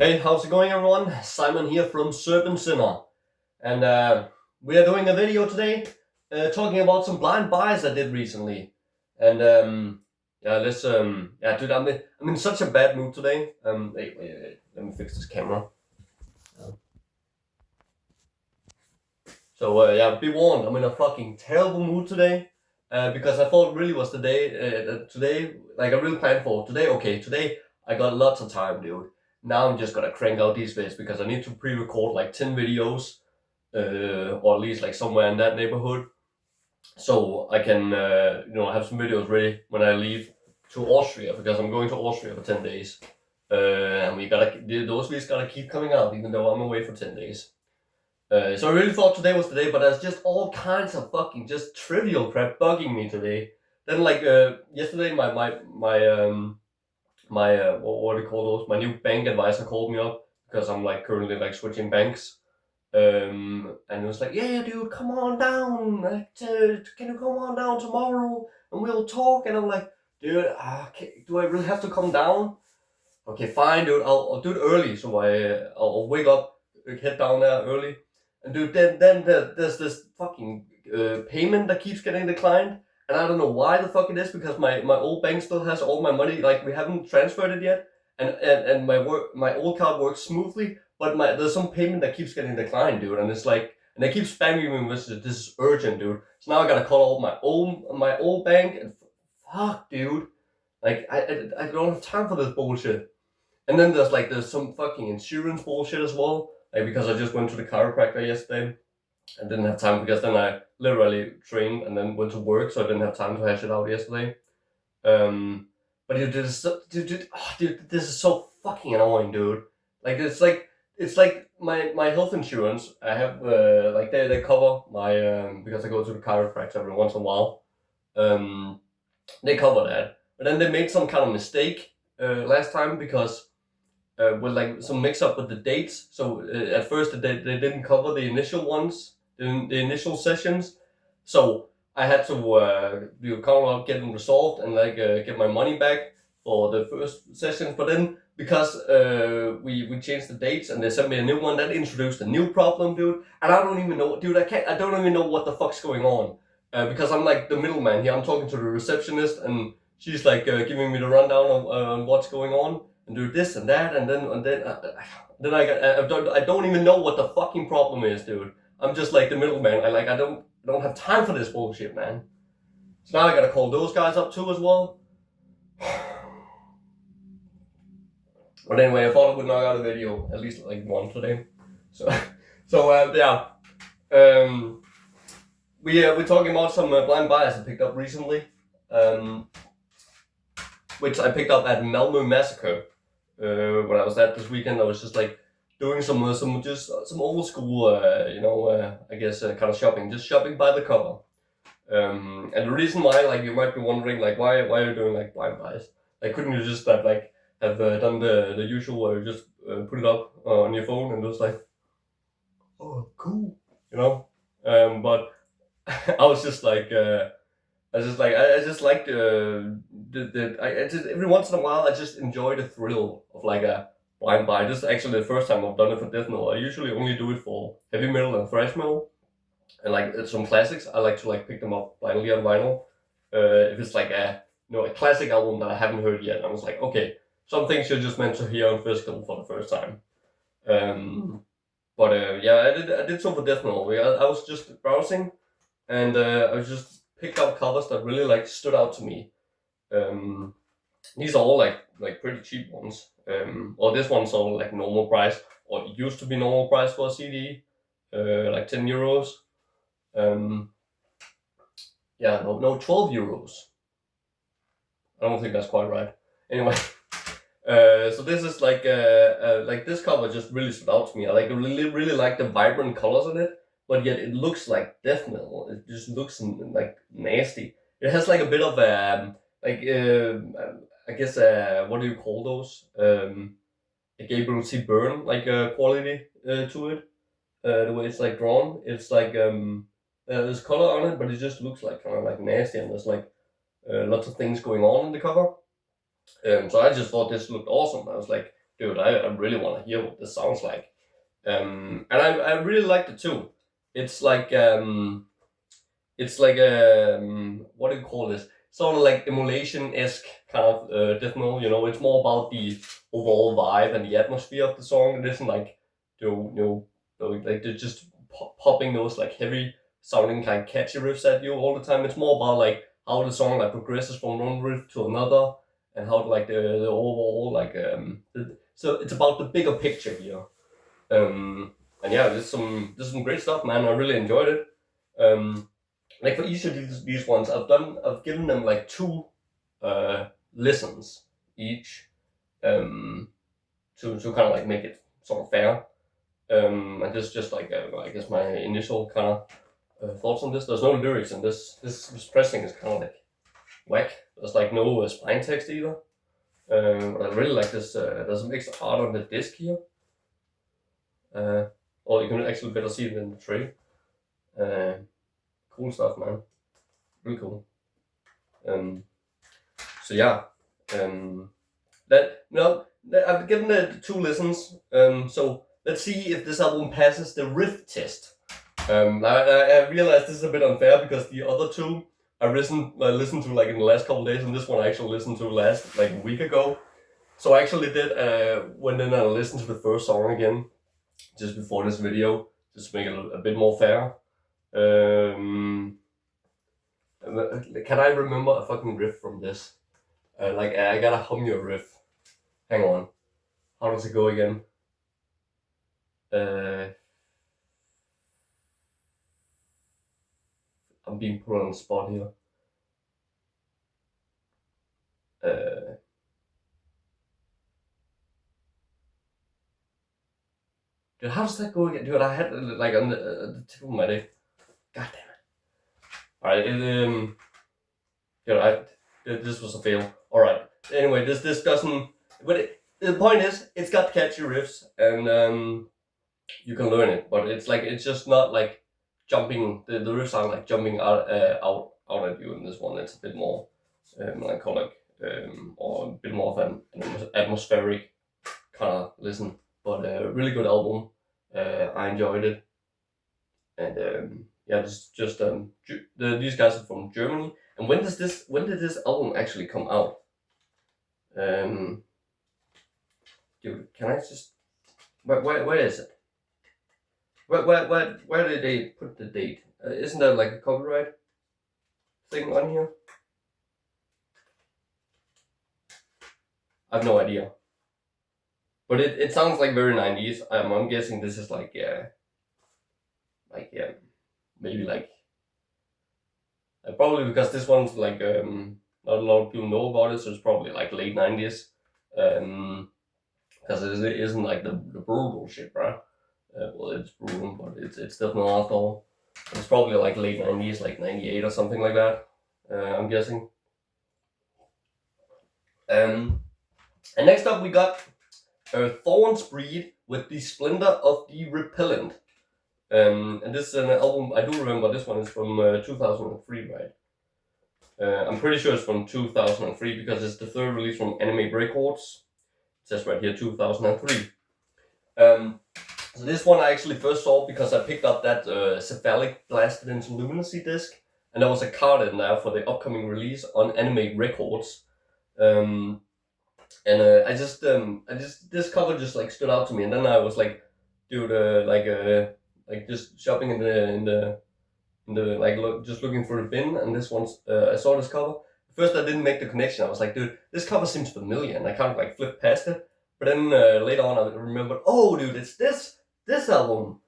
Hey, how's it going everyone? Simon here from Serpent Sinner. And we are doing a video today talking about some blind buys I did recently. And yeah, let's yeah, dude, I'm in such a bad mood today. Wait, let me fix this camera. So yeah, be warned, I'm in a fucking terrible mood today. Because I thought really was the day today, like I really planned for today. Okay, today I got lots of time, dude. Now I'm just gonna crank out these videos because I need to pre-record like 10 videos, or at least like somewhere in that neighborhood, so I can have some videos ready when I leave to Austria, because I'm going to Austria for 10 days. And those videos gotta keep coming out even though I'm away for 10 days. So I really thought today was the day, but there's just all kinds of fucking just trivial crap bugging me today. Then like yesterday, what do you call those? My new bank advisor called me up because I'm like currently like switching banks. And it was like, yeah, dude, come on down. Like, can you come on down tomorrow and we'll talk? And I'm like, dude, do I really have to come down? Okay, fine, dude. I'll do it early, so I'll wake up, head down there early. And dude, then there's this fucking payment that keeps getting declined, and I don't know why the fuck it is, because my old bank still has all my money, like we haven't transferred it yet, and my old card works smoothly, but there's some payment that keeps getting declined, dude, and it's like, and they keep spamming me with this is urgent, dude. So now I gotta call all my old bank, and fuck, dude, like I don't have time for this bullshit. And then there's some fucking insurance bullshit as well. Like, because I just went to the chiropractor yesterday, I didn't have time because then I literally trained and then went to work, so I didn't have time to hash it out yesterday. But dude, this is so fucking annoying, dude. Like it's like my health insurance. I have like they cover my because I go to the chiropractor every once in a while. They cover that, but then they made some kind of mistake last time, because with like some mix up with the dates. So at first they didn't cover the initial ones, the initial sessions. So I had to count out, get them resolved, and like get my money back for the first sessions. But then because we changed the dates and they sent me a new one, that introduced a new problem, dude. And I don't even know, dude. I don't even know what the fuck's going on, because I'm like the middleman here. I'm talking to the receptionist, and she's like giving me the rundown of what's going on, and do this and that, and then I don't even know what the fucking problem is, dude. I'm just like the middleman. I don't have time for this bullshit, man. So now I gotta call those guys up too as well. But anyway, I thought I would knock out a video, at least like one today. So yeah. We're talking about some blind buys I picked up recently, which I picked up at Malmö Massacre. When I was there this weekend, I was just like doing some old school, I guess kind of shopping, just shopping by the cover. And the reason why, like, you might be wondering, like, why are you doing like blind buys? Like, couldn't you just have done the usual, where you just put it up on your phone and just like, oh, cool, you know? But I was just like. I just like every once in a while I just enjoy the thrill of like a blind buy. This is actually the first time I've done it for death metal. I usually only do it for heavy metal and thrash metal, and like some classics. I like to like pick them up blindly on vinyl. If it's like a classic album that I haven't heard yet, I was like, okay, some things you're just meant to hear on physical for the first time. But yeah, I did some for death metal. I was just browsing, and I was just picked up covers that really like stood out to me. These are all like pretty cheap ones. Well, this one's all like normal price, or it used to be normal price for a CD, like 10 euros. Yeah, no, 12 euros. I don't think that's quite right. Anyway, so this is like this cover just really stood out to me. I like really like the vibrant colors in it, but yet it looks like death metal. It just looks like nasty. It has like a bit of I guess what do you call those? A Gabriel C. Byrne like quality to it. The way it's like drawn, it's like there's color on it, but it just looks like kind of like nasty, and there's like lots of things going on in the cover. So I just thought this looked awesome. I was like, dude, I really want to hear what this sounds like. And I really liked it too. It's like what do you call this? Sort of like emulation-esque kind of death metal. You know, it's more about the overall vibe and the atmosphere of the song. It isn't like like they're just popping those like heavy sounding kind of catchy riffs at you all the time. It's more about like how the song like progresses from one riff to another, and how like the overall like so it's about the bigger picture here. And yeah, there's some great stuff, man. I really enjoyed it. Like for each of these ones, I've given them like 2 listens each, to kind of like make it sort of fair. And this just like I guess my initial kind of thoughts on this. There's no lyrics, and this pressing is kind of like whack. There's like no spine text either. But I really like this. There's some extra art on the disc here. Or you can actually better see it in the tray. Cool stuff, man. Really cool. So yeah. I've given it 2 listens. So let's see if this album passes the riff test. I realize this is a bit unfair because the other 2 I listened to like in the last couple days, and this one I actually listened to last like a week ago. So I actually did went in and listened to the first song again just before this video, just to make it a bit more fair. Can I remember a fucking riff from this? Like I gotta hum your riff. Hang on. How does it go again? I'm being put on the spot here. Dude, how does that go again? Dude, I had it like on the tip of my day. God damn it. Alright, this was a fail. Alright. Anyway, this doesn't. But the point is, it's got catchy riffs, and you can learn it. But it's just not like jumping. The riffs aren't like jumping out at you in this one. It's a bit more melancholic, or a bit more of an atmospheric kind of listen. But really good album. I enjoyed it, and yeah, these guys are from Germany. And when did this album actually come out? Dude, can I just where is it? Where did they put the date? Isn't there like a copyright thing on here? I have no idea. But it sounds like very 90s. I'm guessing this is like maybe like probably because this one's like not a lot of people know about it, so it's probably like late 90s. Because it isn't like the brutal shit, bro. Well, it's brutal, but it's definitely not all. It's probably like late 90s, like 98 or something like that. I'm guessing. And next up we got Thornsbreed with the Splendour of the Repellent. And this is an album, I do remember this one is from 2003, right? I'm pretty sure it's from 2003 because it's the 3rd release from Animate Records. It says right here 2003. So this one I actually first saw because I picked up that Cephalic Blasted into Luminacy disc, and there was a card in there for the upcoming release on Animate Records. And I just this cover just like stood out to me, and then I was like, dude, like just shopping in the like just looking for a bin, and this one's I saw this cover. First I didn't make the connection. I was like, dude, this cover seems familiar, and I kind of like flipped past it. But then later on I remembered, oh dude, it's this album.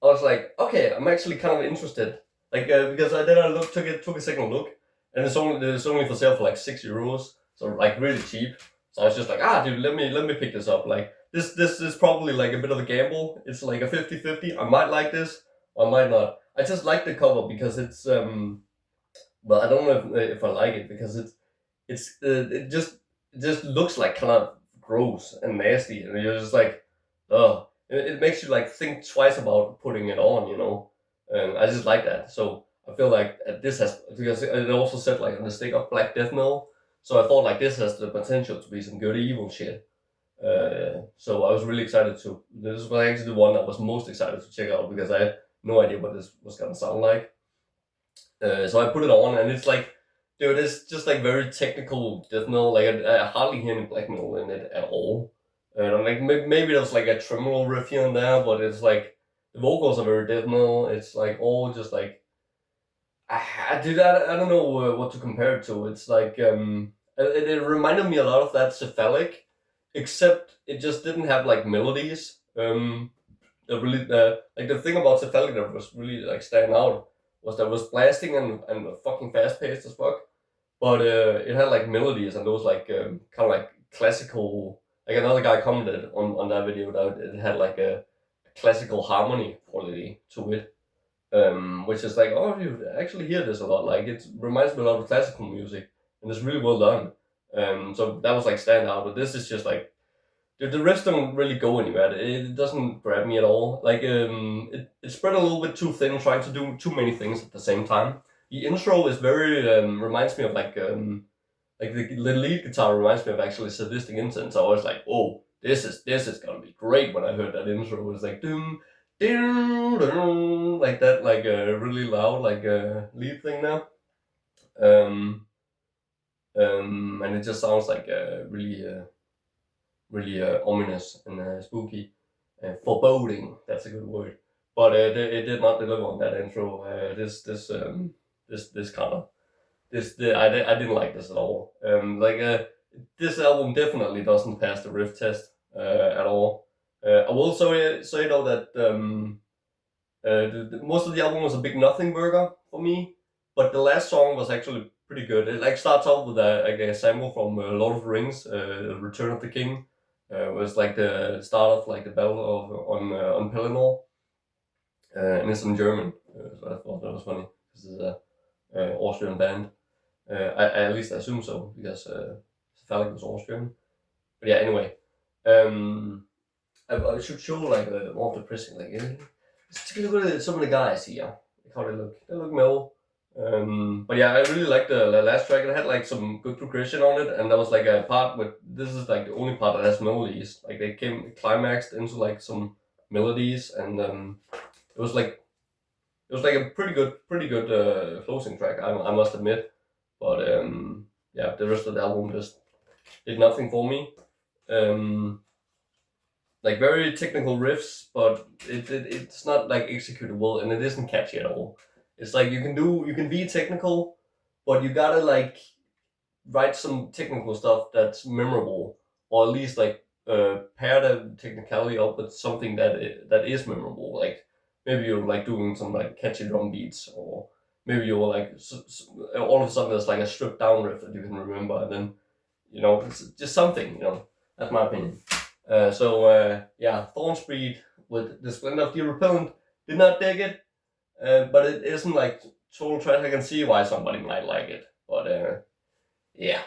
I was like, okay, I'm actually kind of interested, like because then I took a second look, and it's only for sale for like €6, so like really cheap. So I was just like, dude, let me pick this up. Like this is probably like a bit of a gamble. It's like a 50-50. I might like this, or I might not. I just like the cover because it's well, I don't know if I like it because it just looks like kind of gross and nasty, and you're just like, oh, it makes you like think twice about putting it on, you know. And I just like that. So I feel like this has, because it also said like on the sticker black death metal. So I thought like this has the potential to be some good evil shit. So I was really excited to. This was actually the one I was most excited to check out because I had no idea what this was gonna sound like. So I put it on, and it's like, dude, it's just like very technical death metal. Like I hardly hear any black metal in it at all. Like maybe there's like a tremolo riff here and there, but it's like the vocals are very death metal. It's like all just like I don't know what to compare it to. It's like it reminded me a lot of that cephalic, except it just didn't have like melodies. Really like the thing about cephalic that was really like standing out was that it was blasting and fucking fast paced as fuck, but it had like melodies and those like kind of like classical. Like another guy commented on that video that it had like a classical harmony quality to it, which is like, oh, you actually hear this a lot. Like it reminds me a lot of classical music, and it's really well done. So that was like stand out. But this is just like the riffs don't really go anywhere. It doesn't grab me at all. Like it spread a little bit too thin, trying to do too many things at the same time. The intro is very reminds me of like the lead guitar reminds me of actually Sadistic Incense. I was like, oh, this is gonna be great when I heard that intro. It was like doom, doom, doom, like that, like a really loud like lead thing now. And it just sounds like really ominous and spooky, foreboding. That's a good word. But it did not deliver on that intro. I didn't like this at all. This album definitely doesn't pass the riff test at all. I will say though that most of the album was a big nothing burger for me, but the last song was actually pretty good. It like starts off with a sample from Lord of the Rings, Return of the King. It was like the start of like the battle on Pelennor, and it's in German. So I thought that was funny. This is a Austrian band. I at least assume so because Cephalic was Austrian. But yeah, anyway, I should show like more depressing. Like, let's take a look at some of the guys here. Like how they look. They look mellow. But yeah, I really liked the last track. It had like some good progression on it, and there was like a part with this is like the only part that has melodies. Like they climaxed into like some melodies, and it was like a pretty good closing track. I must admit, but yeah, the rest of the album just did nothing for me. Like very technical riffs, but it's not like executed well, and it isn't catchy at all. It's like you can be technical, but you gotta like write some technical stuff that's memorable, or at least like pair the technicality up with something that is memorable. Like maybe you're like doing some like catchy drum beats, or maybe you're like all of a sudden there's like a stripped down riff that you can remember, and then it's just something. That's my opinion. Yeah, Thornsbreed with the Splendour of the Repellent did not dig it. But it isn't like total trash. I can see why somebody might like it, but yeah.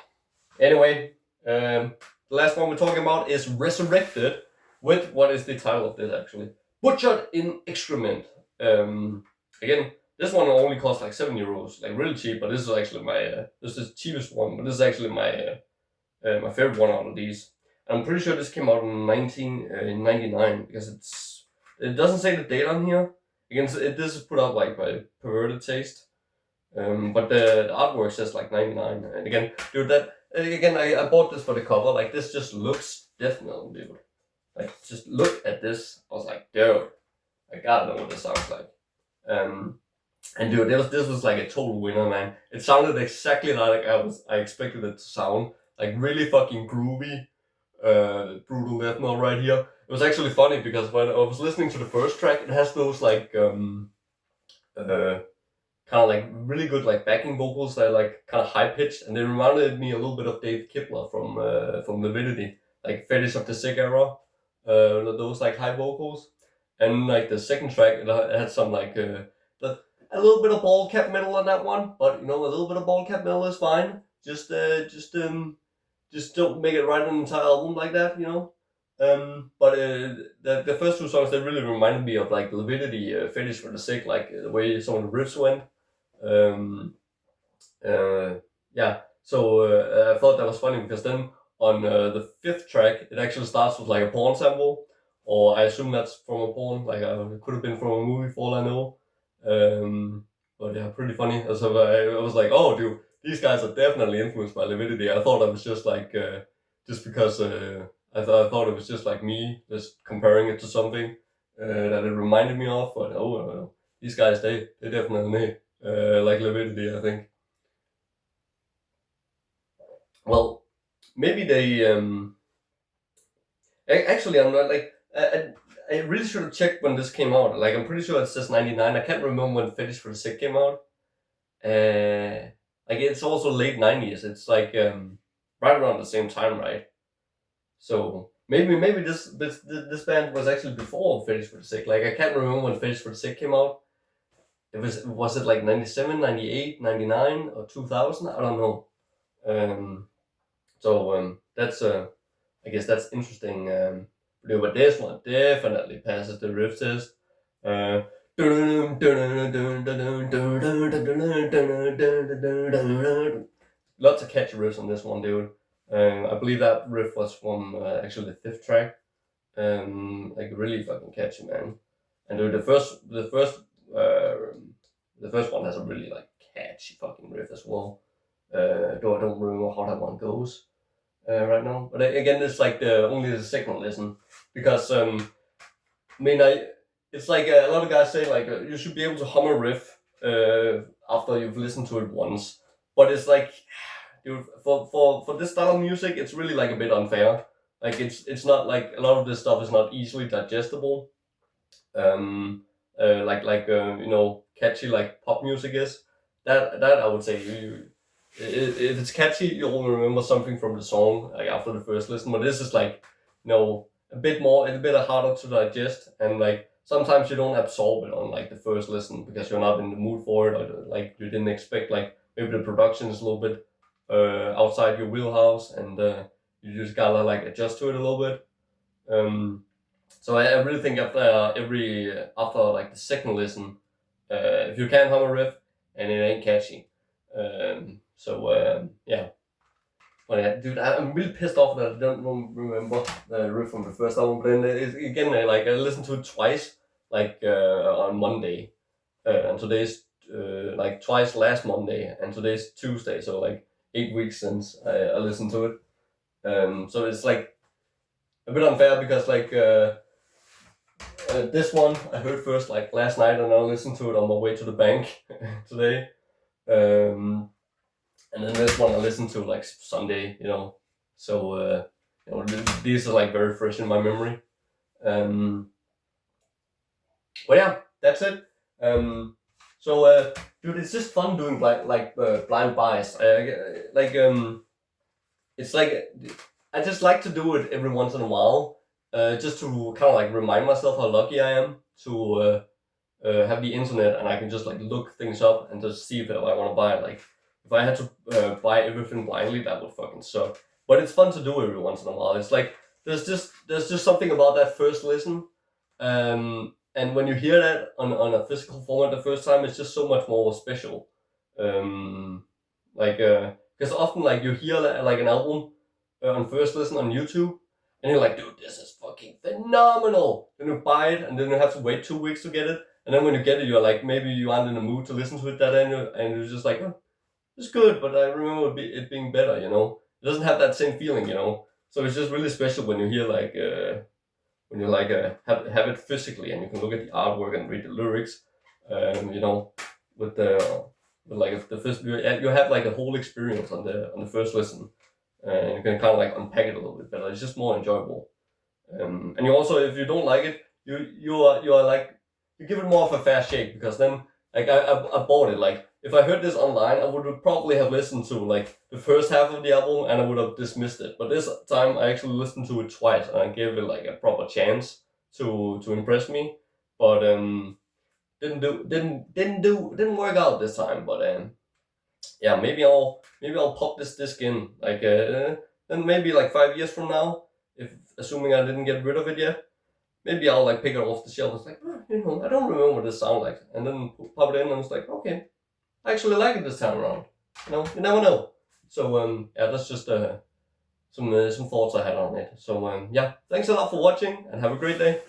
Anyway, the last one we're talking about is Resurrected, with what is the title of this actually? Butchered in Excrement. Again, this one only cost like €7, like really cheap. But this is actually this is the cheapest one. But this is actually my favorite one out of these. I'm pretty sure this came out in 1999 because it doesn't say the date on here. Again, this is put out like by Perverted Taste, but the artwork says like 99. And again, dude, I bought this for the cover. Like this just looks death metal, dude. Like just look at this. I was like, dude, I gotta know what this sounds like. And dude, this was like a total winner, man. It sounded exactly like I expected it to sound. Like really fucking groovy, brutal death metal right here. It was actually funny because when I was listening to the first track, it has those like kind of like really good like backing vocals that are like kind of high pitched, and they reminded me a little bit of Dave Kibler from Divinity, like Fetish of the Sick era, those like high vocals. And like the second track, it had some like a little bit of ball cap metal on that one, but a little bit of ball cap metal is fine. Just don't make it write an entire album like that, But the first two songs, they really reminded me of like Leviticity, Fetish for the Sick, like the way some of the riffs went. Yeah, so I thought that was funny because then on the 5th track, it actually starts with like a porn sample, or I assume that's from a porn. Like it could have been from a movie, for all I know. But yeah, pretty funny. So I was like, oh, dude, these guys are definitely influenced by Leviticity. I thought it was just like just because I thought it was just like me just comparing it to something that it reminded me of. But these guys they definitely like Leviticity, I think. Well, maybe they actually I'm not like I really should have checked when this came out. Like I'm pretty sure it says 99. I can't remember when Fetish for the Sick came out. Like it's also late 90s. It's like right around the same time, right? So maybe this band was actually before Fetish for the Sick. Like I can't remember when Fetish for the Sick came out. Was it like 97, 98, 99 or 2000? I don't know. So that's I guess that's interesting. But this one definitely passes the riff test. Lots of catchy riffs on this one, dude. I believe that riff was from actually the 5th track. Like really fucking catchy, man. And dude, the first one has a really like catchy fucking riff as well. I don't remember how that one goes right now. But again, it's like only the second listen, because it's like a lot of guys say like you should be able to hum a riff after you've listened to it once. But it's like, dude, for this style of music, it's really like a bit unfair. Like it's not like a lot of this stuff is not easily digestible. Catchy like pop music is. That I would say if it's catchy, you'll remember something from the song like after the first listen. But this is like, a bit harder to digest, and like sometimes you don't absorb it on like the first listen because you're not in the mood for it, or like you didn't expect, like maybe the production is a little bit outside your wheelhouse, and you just gotta like adjust to it a little bit. So I really think after like the second listen, if you can't hum a riff and it ain't catchy, yeah. But yeah, dude, I'm really pissed off that I don't remember the riff from the first album. But then again, like I listened to it twice, like on Monday, and today's like twice last Monday, and today's Tuesday. So like 8 weeks since I listened to it. So it's like a bit unfair because like this one I heard first like last night, and I listened to it on my way to the bank today. And then this one I listened to like Sunday, So these are like very fresh in my memory. But yeah, that's it. Dude, it's just fun doing blind buys. It's like I just like to do it every once in a while, just to kind of like remind myself how lucky I am to have the internet, and I can just like look things up and just see if I want to buy it. Like if I had to buy everything blindly, that would fucking suck. But it's fun to do every once in a while. It's like there's just something about that first listen, and when you hear that on a physical format the first time, it's just so much more special. Because often like you hear like an album on first listen on YouTube, and you're like, dude, this is fucking phenomenal. Then you buy it, and then you have to wait 2 weeks to get it. And then when you get it, you're like, maybe you aren't in the mood to listen to it that end, and you're just like, oh, it's good, but I remember it being better, It doesn't have that same feeling, So it's just really special when you hear like, when you like have it physically, and you can look at the artwork and read the lyrics, with like the first, you have like a whole experience on the first listen, and you can kind of like unpack it a little bit better. It's just more enjoyable, and you also, if you don't like it, you are like, you give it more of a fair shake, because then like I bought it. Like if I heard this online, I would probably have listened to like the first half of the album and I would have dismissed it. But this time I actually listened to it twice, and I gave it like a proper chance to impress me. But didn't work out this time. But yeah, maybe I'll pop this disc in like then maybe like 5 years from now, if assuming I didn't get rid of it yet. Maybe I'll like pick it off the shelf. It's like, I don't remember what this sounds like, and then pop it in, and it's like, okay, I actually like it this time around. You never know. So yeah, that's just some thoughts I had on it. So yeah, thanks a lot for watching and have a great day.